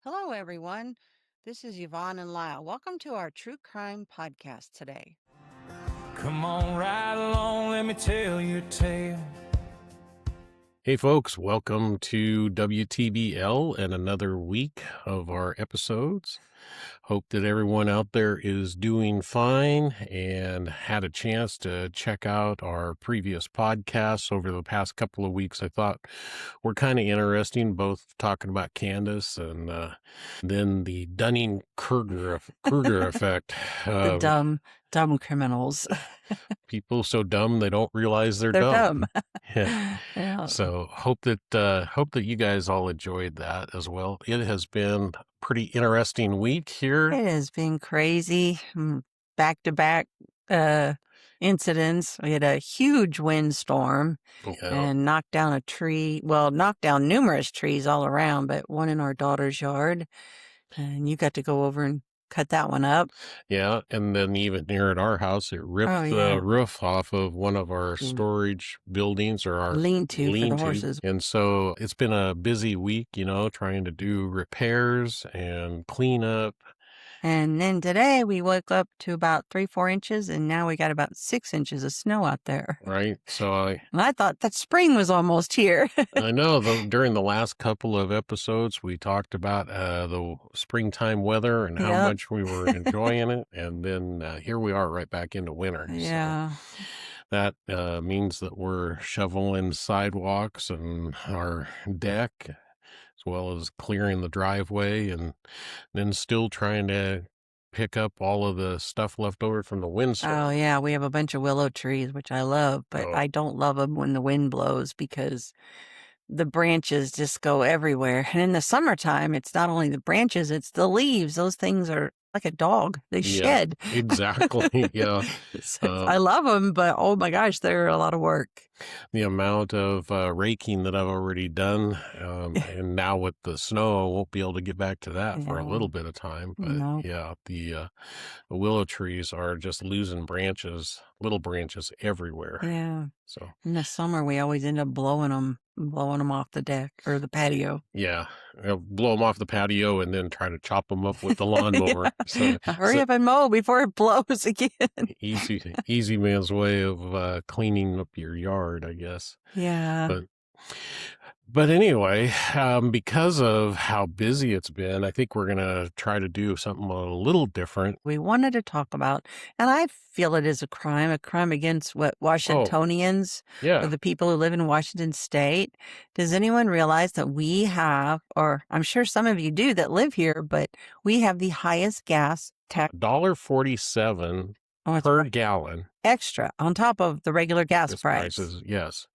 Hello, everyone. This is Yvonne and Lyle. Welcome to our true crime podcast today. Come on right along, let me tell you a tale. Hey folks, welcome to WTBL and another week of our episodes. Hope that everyone out there is doing fine and had a chance to check out our previous podcasts over the past couple of weeks. I thought were kind of interesting, both talking about Candace and then the Dunning-Kruger effect. The dumb criminals. People so dumb they don't realize they're They're dumb. dumb. Yeah. So hope that you guys all enjoyed that as well. It has been a pretty interesting week here. It has been crazy. Back-to-back incidents. We had a huge windstorm and knocked down a tree. Well, knocked down numerous trees all around, but one in our daughter's yard. And you got to go over and cut that one up. Yeah, and then even here at our house, it ripped the roof off of one of our storage buildings or our lean-to for the horses. And so it's been a busy week, trying to do repairs and clean up. And then today we woke up to about 3-4 inches, and now we got about 6 inches of snow out there. Right. So I thought that spring was almost here. I know during the last couple of episodes, we talked about the springtime weather and how much we were enjoying it. And then here we are right back into winter. Yeah. So that means that we're shoveling sidewalks and our deck, as well as clearing the driveway, and then still trying to pick up all of the stuff left over from the windstorm. Oh, yeah. We have a bunch of willow trees, which I love, but I don't love them when the wind blows because the branches just go everywhere. And in the summertime, it's not only the branches, it's the leaves. Those things are like a dog. They shed. Exactly. Yeah. So I love them, but oh my gosh, they're a lot of work. The amount of raking that I've already done, and now with the snow, I won't be able to get back to that for a little bit of time. But yeah, the willow trees are just losing little branches everywhere. Yeah. So in the summer, we always end up blowing them off the deck or the patio. Yeah, blow them off the patio and then try to chop them up with the lawnmower. Hurry up and mow before it blows again. Easy man's way of cleaning up your yard, I guess. Yeah. But anyway, because of how busy it's been, I think we're going to try to do something a little different. We wanted to talk about, and I feel it is a crime against Washingtonians, or the people who live in Washington State. Does anyone realize that we have, or I'm sure some of you do that live here, but we have the highest gas tax. $1.47 per gallon. Extra on top of the regular gas prices. Yes.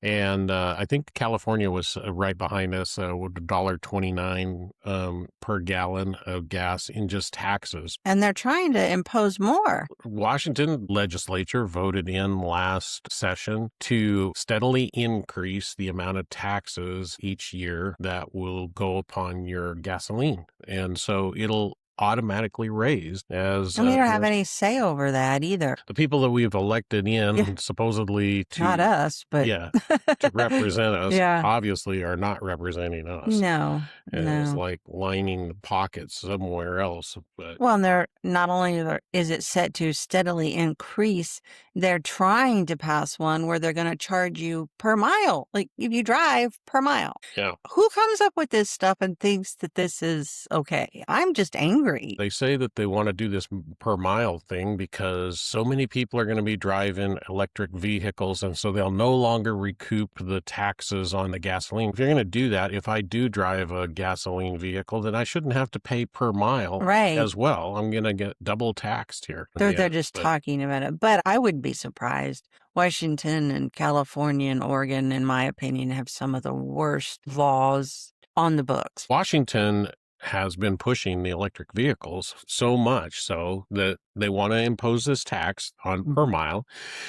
And I think California was right behind us with $1.29 per gallon of gas in just taxes. And they're trying to impose more. Washington legislature voted in last session to steadily increase the amount of taxes each year that will go upon your gasoline. And so it'll automatically raised as and we don't have any say over that either. The people that we've elected in supposedly to not us, but to represent us Yeah. obviously are not representing us. No. It's like lining the pockets somewhere else. But well, and they're not only is it set to steadily increase, they're trying to pass one where they're going to charge you per mile, like if you drive per mile. Yeah. Who comes up with this stuff and thinks that this is okay? I'm just angry. They say that they want to do this per mile thing because so many people are going to be driving electric vehicles, and so they'll no longer recoup the taxes on the gasoline. If you're going to do that, if I do drive a gasoline vehicle, then I shouldn't have to pay per mile as well. I'm going to get double taxed here. They're just talking about it, but I wouldn't be surprised. Washington and California and Oregon, in my opinion, have some of the worst laws on the books. Washington has been pushing the electric vehicles so much so that they want to impose this tax on per mile.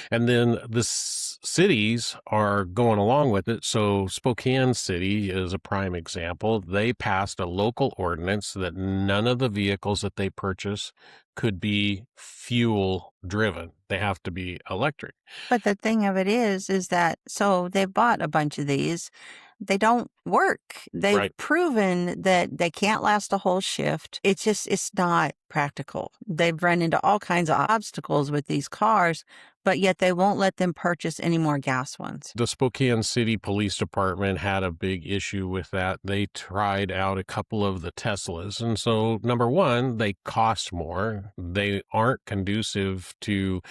And then the cities are going along with it. So Spokane City is a prime example. They passed a local ordinance that none of the vehicles that they purchase could be fuel driven. They have to be electric. But the thing of it is that, so they bought a bunch of these. they don't work. They've Right. proven that they can't last a whole shift. It's not practical. They've run into all kinds of obstacles with these cars, but yet they won't let them purchase any more gas ones. The Spokane City Police Department had a big issue with that. They tried out a couple of the Teslas. And so, number one, they cost more. They aren't conducive to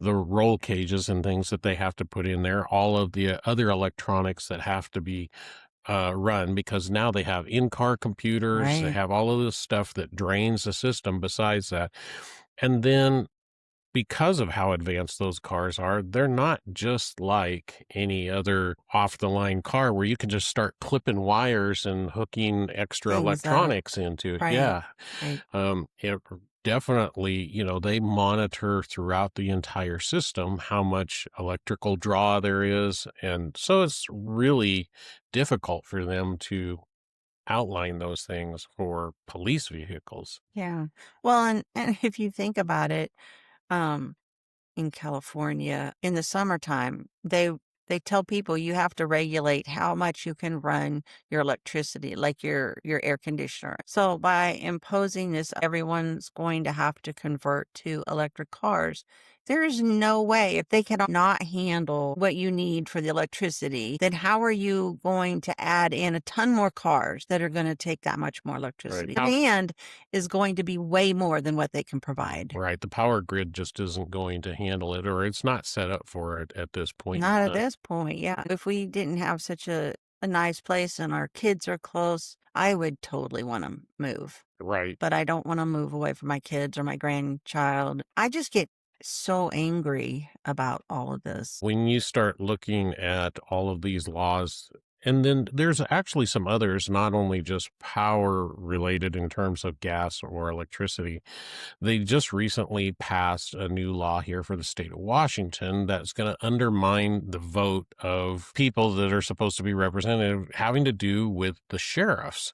the roll cages and things that they have to put in there, all of the other electronics that have to be run, because now they have in-car computers, they have all of this stuff that drains the system besides that. And then because of how advanced those cars are, they're not just like any other off-the-line car where you can just start clipping wires and hooking extra electronics into it. Yeah. It definitely, they monitor throughout the entire system how much electrical draw there is. And so it's really difficult for them to outline those things for police vehicles. Yeah. Well, and if you think about it, um, in California in the summertime, they tell people you have to regulate how much you can run your electricity, like your air conditioner. So by imposing this, everyone's going to have to convert to electric cars. There is no way, if they cannot handle what you need for the electricity, then how are you going to add in a ton more cars that are going to take that much more electricity? Right. Demand is going to be way more than what they can provide. Right. The power grid just isn't going to handle it, or it's not set up for it at this point. Not at this point, yeah. If we didn't have such a nice place and our kids are close, I would totally want to move. Right. But I don't want to move away from my kids or my grandchild. I just get so angry about all of this. When you start looking at all of these laws, and then there's actually some others, not only just power related in terms of gas or electricity. They just recently passed a new law here for the state of Washington that's going to undermine the vote of people that are supposed to be representative, having to do with the sheriffs.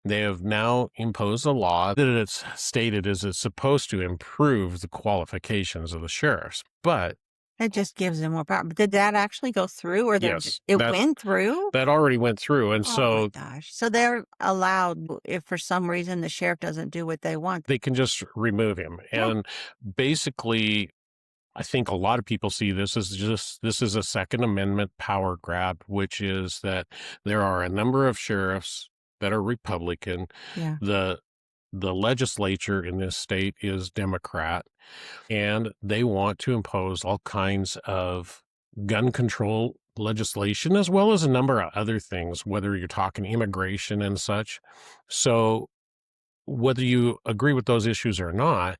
They have now imposed a law that it's stated is it's supposed to improve the qualifications of the sheriffs. But it just gives them more power. Did that actually go through, or yes, it went through? That already went through. And oh my gosh. So they're allowed, if for some reason the sheriff doesn't do what they want, they can just remove him. And basically, I think a lot of people see this as this is a Second Amendment power grab, which is that there are a number of sheriffs that are Republican. Yeah. The legislature in this state is Democrat, and they want to impose all kinds of gun control legislation, as well as a number of other things, whether you're talking immigration and such. So whether you agree with those issues or not,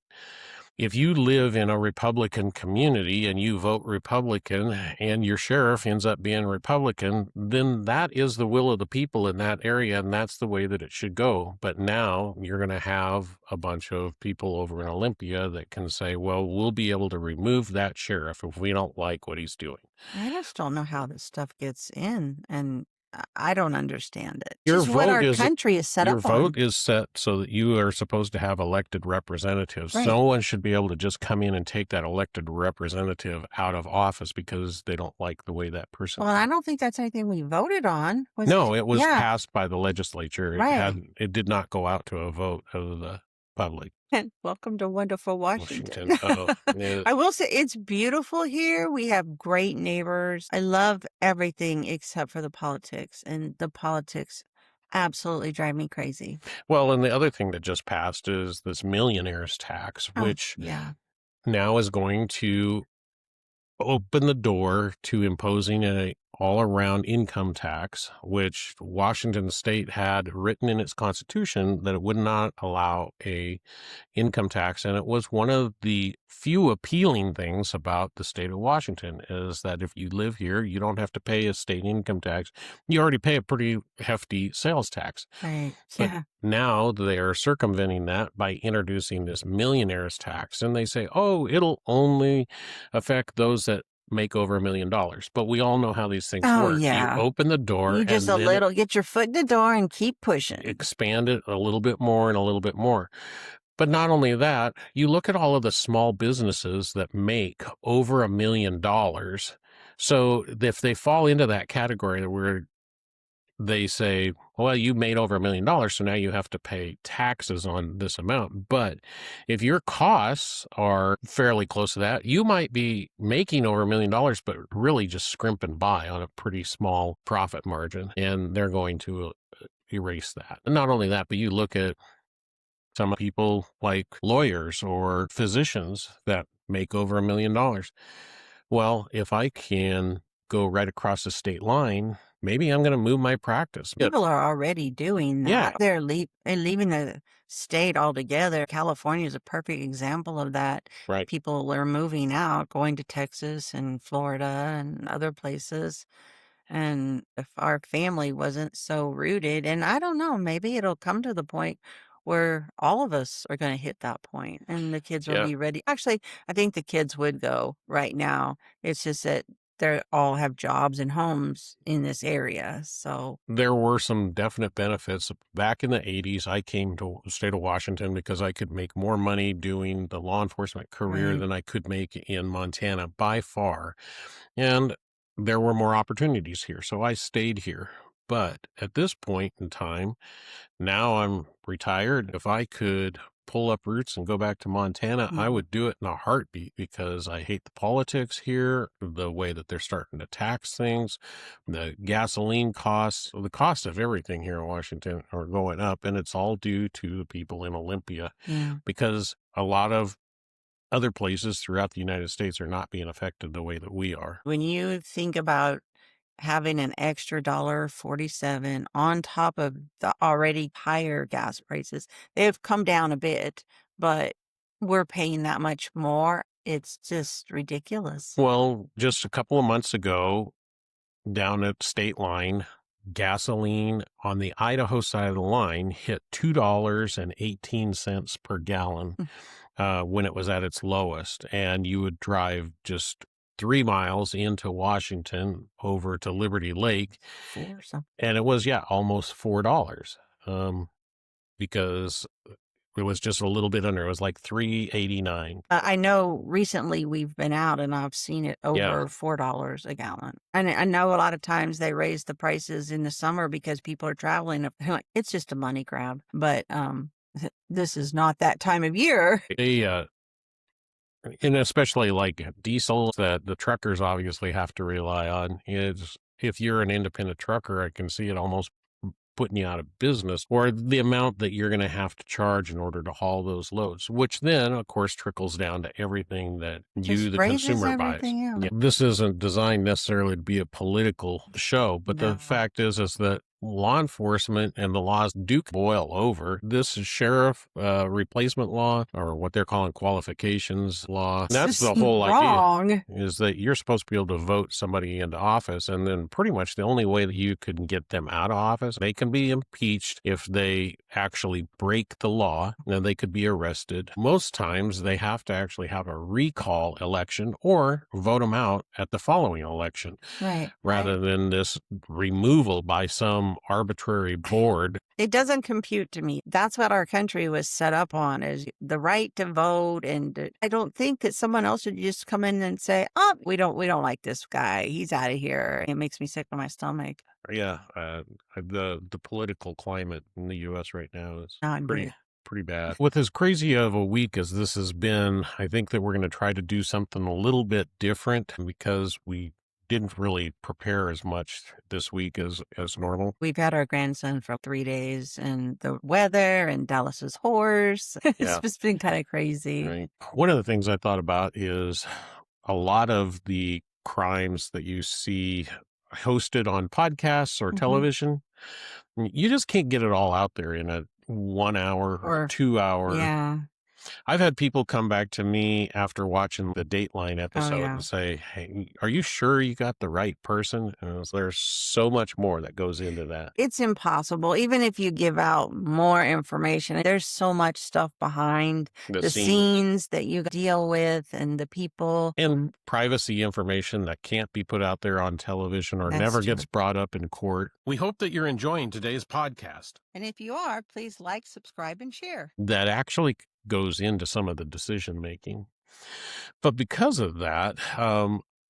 if you live in a Republican community and you vote Republican and your sheriff ends up being Republican, then that is the will of the people in that area, and that's the way that it should go. But now you're going to have a bunch of people over in Olympia that can say, well, we'll be able to remove that sheriff if we don't like what he's doing. I just don't know how this stuff gets in, and I don't understand it. Your Just vote what our is country is set your up vote on. is set so that you are supposed to have elected representatives. Right. No one should be able to just come in and take that elected representative out of office because they don't like the way that person. Well, I don't think that's anything we voted on. No, it was passed by the legislature. Right. It did not go out to a vote of the public. And welcome to wonderful Washington. Yeah. I will say it's beautiful here. We have great neighbors. I love everything except for the politics, and the politics absolutely drive me crazy. Well, and the other thing that just passed is this millionaire's tax, which now is going to open the door to imposing a all-around income tax, which Washington state had written in its constitution that it would not allow a income tax. And it was one of the few appealing things about the state of Washington is that if you live here, you don't have to pay a state income tax. You already pay a pretty hefty sales tax. Right. But now they are circumventing that by introducing this millionaire's tax. And they say, oh, it'll only affect those that make over $1 million. But we all know how these things work. Yeah. You open the door. You just get your foot in the door and keep pushing. Expand it a little bit more and a little bit more. But not only that, you look at all of the small businesses that make over $1 million. So if they fall into that category where they say, well, you made over $1 million, so now you have to pay taxes on this amount. But if your costs are fairly close to that, you might be making over $1 million, but really just scrimping by on a pretty small profit margin, and they're going to erase that. And not only that, but you look at some people like lawyers or physicians that make over $1 million. Well, if I can go right across the state line, maybe I'm going to move my practice. People are already doing that. Yeah. They're leaving the state altogether. California is a perfect example of that. Right. People are moving out, going to Texas and Florida and other places. And if our family wasn't so rooted, and I don't know, maybe it'll come to the point where all of us are going to hit that point and the kids will Yeah. be ready. Actually, I think the kids would go right now. It's just that they all have jobs and homes in this area. So there were some definite benefits. Back in the 80s, I came to the state of Washington because I could make more money doing the law enforcement career Right. than I could make in Montana by far. And there were more opportunities here. So I stayed here. But at this point in time, now I'm retired. If I could pull up roots and go back to Montana, I would do it in a heartbeat because I hate the politics here, the way that they're starting to tax things, the gasoline costs, the cost of everything here in Washington are going up. And it's all due to the people in Olympia because a lot of other places throughout the United States are not being affected the way that we are. When you think about having an extra $1.47 on top of the already higher gas prices, they've come down a bit, but we're paying that much more. It's just ridiculous. Well, just a couple of months ago, down at state line, gasoline on the Idaho side of the line hit $2.18 per gallon when it was at its lowest. And you would drive just 3 miles into Washington over to Liberty Lake. And it was, almost $4 because it was just a little bit under. It was like $3.89. I know recently we've been out and I've seen it over $4 a gallon. And I know a lot of times they raise the prices in the summer because people are traveling. It's just a money grab. But this is not that time of year. And especially like diesel that the truckers obviously have to rely on is if you're an independent trucker, I can see it almost putting you out of business, or the amount that you're going to have to charge in order to haul those loads, which then, of course, trickles down to everything that you, the consumer, buys. Yeah, this isn't designed necessarily to be a political show, but the fact is that law enforcement and the laws do boil over. This is sheriff replacement law, or what they're calling qualifications law. And that's the whole idea, is that you're supposed to be able to vote somebody into office, and then pretty much the only way that you can get them out of office, they can be impeached if they actually break the law, and they could be arrested. Most times they have to actually have a recall election or vote them out at the following election, rather than this removal by some arbitrary board. It doesn't compute to me. That's what our country was set up on, is the right to vote. And I don't think that someone else should just come in and say, "Oh, we don't like this guy. He's out of here." It makes me sick to my stomach. Yeah, the political climate in the U.S. right now is pretty bad. With as crazy of a week as this has been, I think that we're going to try to do something a little bit different because we didn't really prepare as much this week as normal. We've had our grandson for 3 days, and the weather and Dallas's horse. It's just been kind of crazy. Right. One of the things I thought about is a lot of the crimes that you see hosted on podcasts or television, you just can't get it all out there in a 1 hour or 2 hour. Yeah. I've had people come back to me after watching the Dateline episode and say, "Hey, are you sure you got the right person?" And there's so much more that goes into that. It's impossible. Even if you give out more information, there's so much stuff behind the scenes that you deal with and the people. And privacy information that can't be put out there on television or never gets brought up in court. We hope that you're enjoying today's podcast. And if you are, please like, subscribe, and share. That actually goes into some of the decision making. But because of that,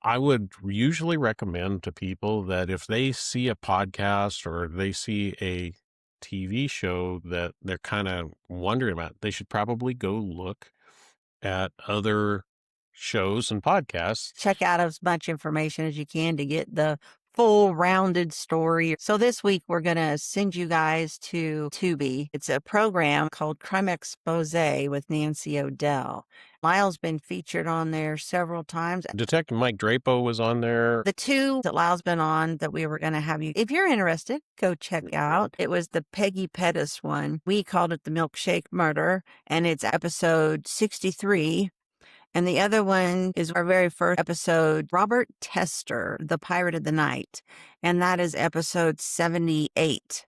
I would usually recommend to people that if they see a podcast or they see a TV show that they're kind of wondering about, they should probably go look at other shows and podcasts. Check out as much information as you can to get the full rounded story. So this week we're going to send you guys to Tubi. It's a program called Crime Expose with Nancy O'Dell. Lyle's been featured on there several times. Detective Mike Drapo was on there. The two that Lyle's been on that we were going to have you, if you're interested, go check out. It was the Peggy Pettis one. We called it the Milkshake Murder, and it's episode 63. And the other one is our very first episode, Robert Tester, The Pirate of the Night. And that is episode 78.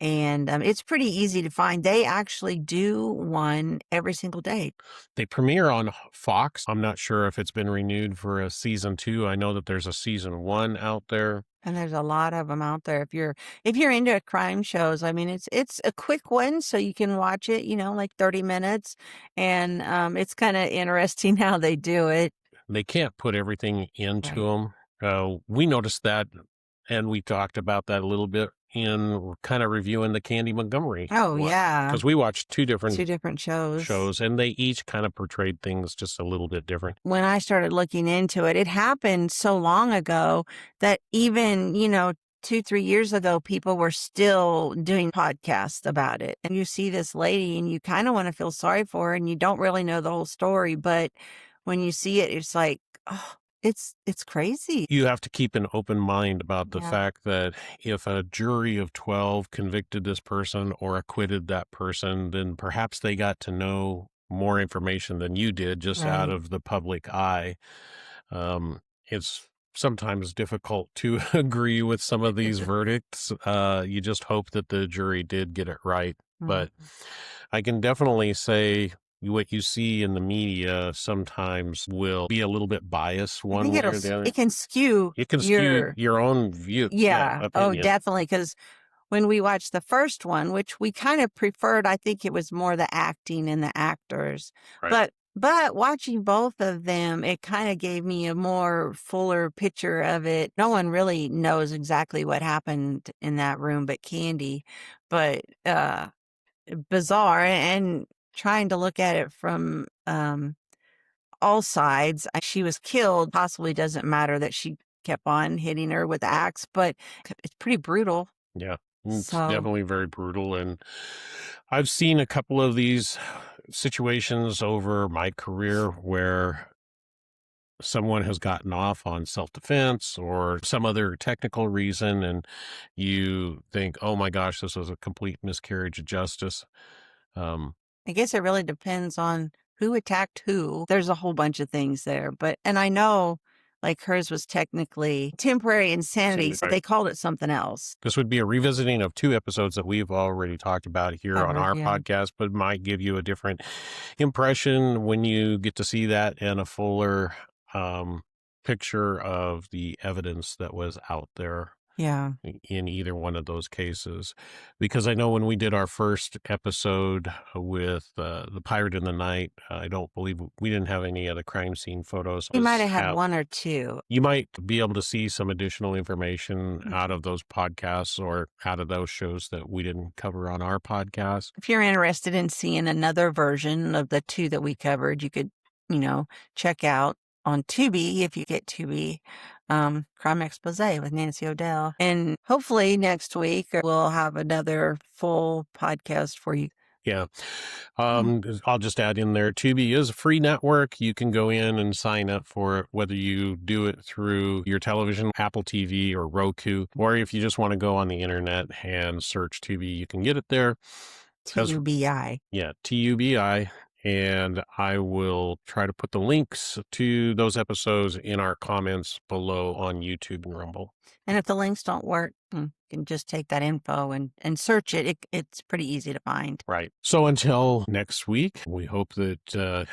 And it's pretty easy to find. They actually do one every single day. They premiere on Fox. I'm not sure if it's been renewed for a season 2. I know that there's a season 1 out there. And there's a lot of them out there. If you're into crime shows, I mean, it's a quick one, so you can watch it, like 30 minutes. And it's kind of interesting how they do it. They can't put everything into them. We noticed that, and we talked about that a little bit in kind of reviewing the Candy Montgomery. Oh, yeah. Because we watched two different shows, and they each kind of portrayed things just a little bit different. When I started looking into it, it happened so long ago that even, 2-3 years ago, people were still doing podcasts about it. And you see this lady and you kind of want to feel sorry for her and you don't really know the whole story. But when you see it, it's like, oh, it's crazy. You have to keep an open mind about the fact that if a jury of 12 convicted this person or acquitted that person, then perhaps they got to know more information than you did just out of the public eye. It's sometimes difficult to agree with some of these verdicts. You just hope that the jury did get it right. But I can definitely say what you see in the media sometimes will be a little bit biased one way or the other. It can skew your own view. Yeah. Oh, definitely. Because when we watched the first one, which we kind of preferred, I think it was more the acting and the actors. Right. But watching both of them, it kind of gave me a more fuller picture of it. No one really knows exactly what happened in that room but Candy. But bizarre, and trying to look at it from all sides. She was killed. Possibly doesn't matter that she kept on hitting her with the axe, but it's pretty brutal. Yeah, it's definitely very brutal. And I've seen a couple of these situations over my career where someone has gotten off on self-defense or some other technical reason, and you think, oh my gosh, this was a complete miscarriage of justice. I guess it really depends on who attacked who. There's a whole bunch of things there. And I know like hers was technically temporary insanity. So they called it something else. This would be a revisiting of 2 episodes that we've already talked about here on our podcast, but might give you a different impression when you get to see that and a fuller picture of the evidence that was out there. Yeah. In either one of those cases. Because I know when we did our first episode with the Pirate in the Night, I don't believe we didn't have any of the crime scene photos. We might have had 1 or 2. You might be able to see some additional information out of those podcasts or out of those shows that we didn't cover on our podcast. If you're interested in seeing another version of the 2 that we covered, you could, check out on Tubi, if you get Tubi, Crime Expose with Nancy O'Dell. And hopefully next week we'll have another full podcast for you. Yeah. I'll just add in there, Tubi is a free network. You can go in and sign up for it, whether you do it through your television, Apple TV or Roku, or if you just want to go on the internet and search Tubi, you can get it there. TUBI. Yeah, TUBI. And I will try to put the links to those episodes in our comments below on YouTube and Rumble. And if the links don't work, you can just take that info and search it. It's pretty easy to find. Right. So until next week, we hope that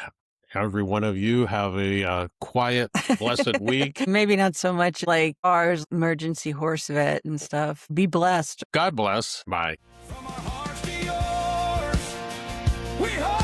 every one of you have a quiet, blessed week. Maybe not so much like ours, emergency horse vet and stuff. Be blessed. God bless. Bye. From our hearts to yours, we hope.